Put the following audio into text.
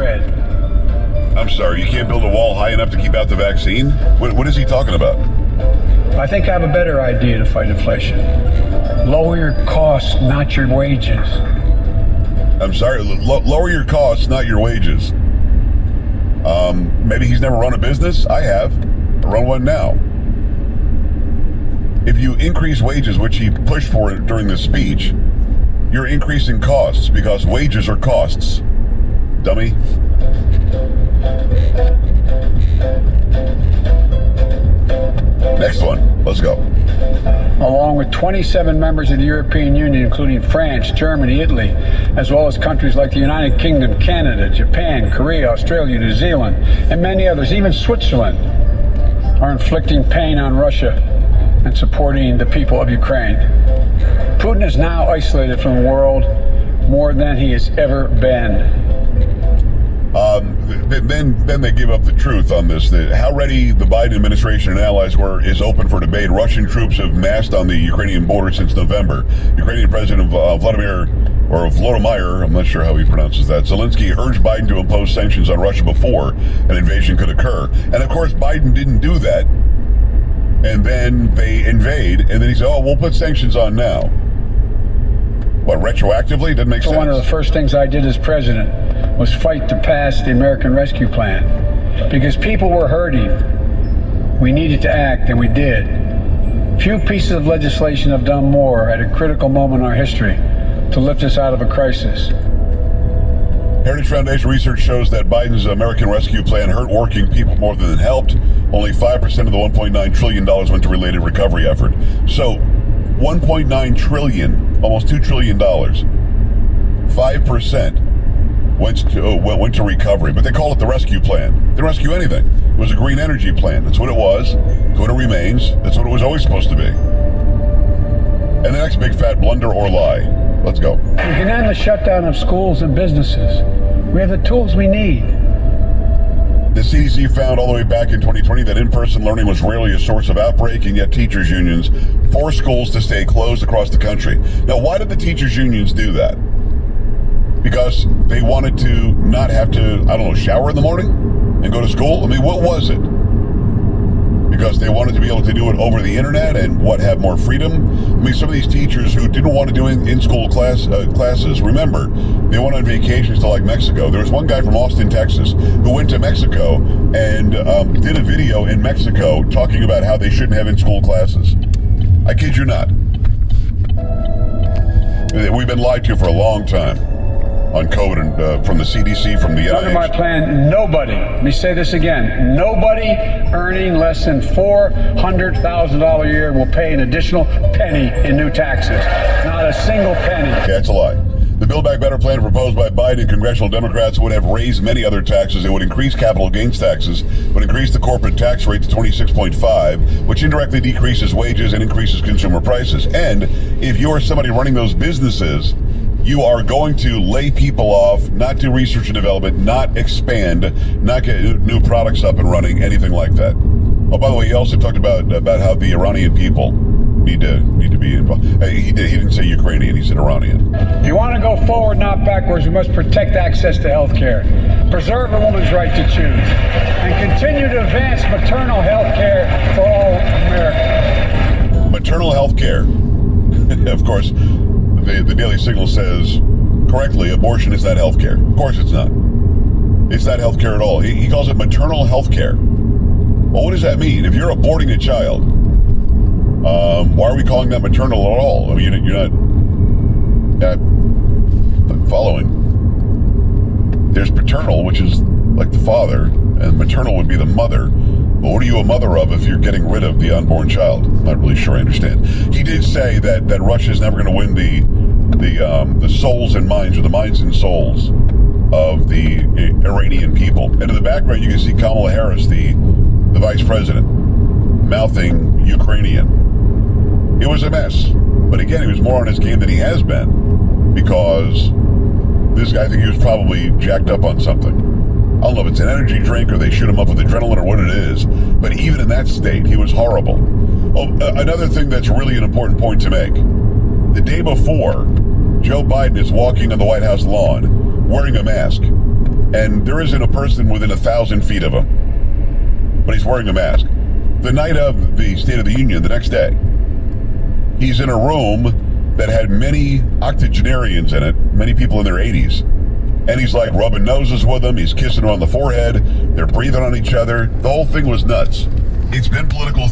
tread. I'm sorry, you can't build a wall high enough to keep out the vaccine? What is he talking about? I think I have a better idea to fight inflation. Lower your costs, not your wages. I'm sorry, lower your costs, not your wages. Maybe he's never run a business. I have. I run one now. If you increase wages, which he pushed for during this speech, you're increasing costs because wages are costs. Dummy. Next one. Let's go. Along with 27 members of the European Union, including France, Germany, Italy, as well as countries like the United Kingdom, Canada, Japan, Korea, Australia, New Zealand, and many others, even Switzerland, are inflicting pain on Russia and supporting the people of Ukraine. Putin is now isolated from the world more than he has ever been. Then they give up the truth on this. How ready the Biden administration and allies were is open for debate. Russian troops have massed on the Ukrainian border since November. Ukrainian President Volodymyr, I'm not sure how he pronounces that, Zelensky urged Biden to impose sanctions on Russia before an invasion could occur. And of course, Biden didn't do that. And then they invade, and then he said, oh, we'll put sanctions on now. What, retroactively? Didn't make sense. One of the first things I did as president was fight to pass the American Rescue Plan because people were hurting. We needed to act, and we did. Few pieces of legislation have done more at a critical moment in our history to lift us out of a crisis. Heritage Foundation research shows that Biden's American Rescue Plan hurt working people more than it helped. Only 5% of the $1.9 trillion went to related recovery effort. So, $1.9 trillion, almost $2 trillion, 5% went to recovery. But they call it the rescue plan. They didn't rescue anything. It was a green energy plan. That's what it was. That's what it remains. That's what it was always supposed to be. And the next big fat blunder or lie. Let's go. We can end the shutdown of schools and businesses. We have the tools we need. The CDC found all the way back in 2020 that in-person learning was rarely a source of outbreak, and yet teachers' unions forced schools to stay closed across the country. Now, why did the teachers' unions do that? Because they wanted to not have to, shower in the morning and go to school? I mean, what was it? Because they wanted to be able to do it over the internet and have more freedom? I mean, some of these teachers who didn't want to do in-school classes, remember, they went on vacations to like Mexico. There was one guy from Austin, Texas, who went to Mexico and did a video in Mexico talking about how they shouldn't have in-school classes. I kid you not. We've been lied to for a long time on COVID and from the CDC, from the NIH. Under my plan, nobody, let me say this again, nobody earning less than $400,000 a year will pay an additional penny in new taxes. Not a single penny. Yeah, that's a lie. The Build Back Better plan proposed by Biden and congressional Democrats would have raised many other taxes. It would increase capital gains taxes, would increase the corporate tax rate to 26.5, which indirectly decreases wages and increases consumer prices. And if you're somebody running those businesses, you are going to lay people off, not do research and development, not expand, not get new products up and running, anything like that. Oh, by the way, he also talked about how the Iranian people need to be involved. He didn't say Ukrainian, he said Iranian. If you want to go forward, not backwards, we must protect access to health care, preserve a woman's right to choose, and continue to advance maternal health care for all Americans. Maternal health care. Of course, the Daily Signal says correctly, abortion is not health care. Of course it's not. It's not health care at all. He calls it maternal health care. Well, what does that mean? If you're aborting a child, why are we calling that maternal at all? I mean, you're not following. There's paternal, which is like the father, and maternal would be the mother. But what are you a mother of if you're getting rid of the unborn child? I'm not really sure I understand. He did say that Russia's never going to win the souls and minds, or the minds and souls of the Iranian people. And in the background, you can see Kamala Harris, the vice president, mouthing Ukrainian. It was a mess. But again, he was more on his game than he has been, because this guy, I think he was probably jacked up on something. I don't know if it's an energy drink or they shoot him up with adrenaline or what it is, but even in that state, he was horrible. Oh, another thing that's really an important point to make. The day before, Joe Biden is walking on the White House lawn wearing a mask. and there isn't a person within 1,000 feet of him, but he's wearing a mask. The night of the State of the Union, the next day, he's in a room that had many octogenarians in it, many people in their 80s. And he's like rubbing noses with them. He's kissing them on the forehead. They're breathing on each other. The whole thing was nuts. It's been political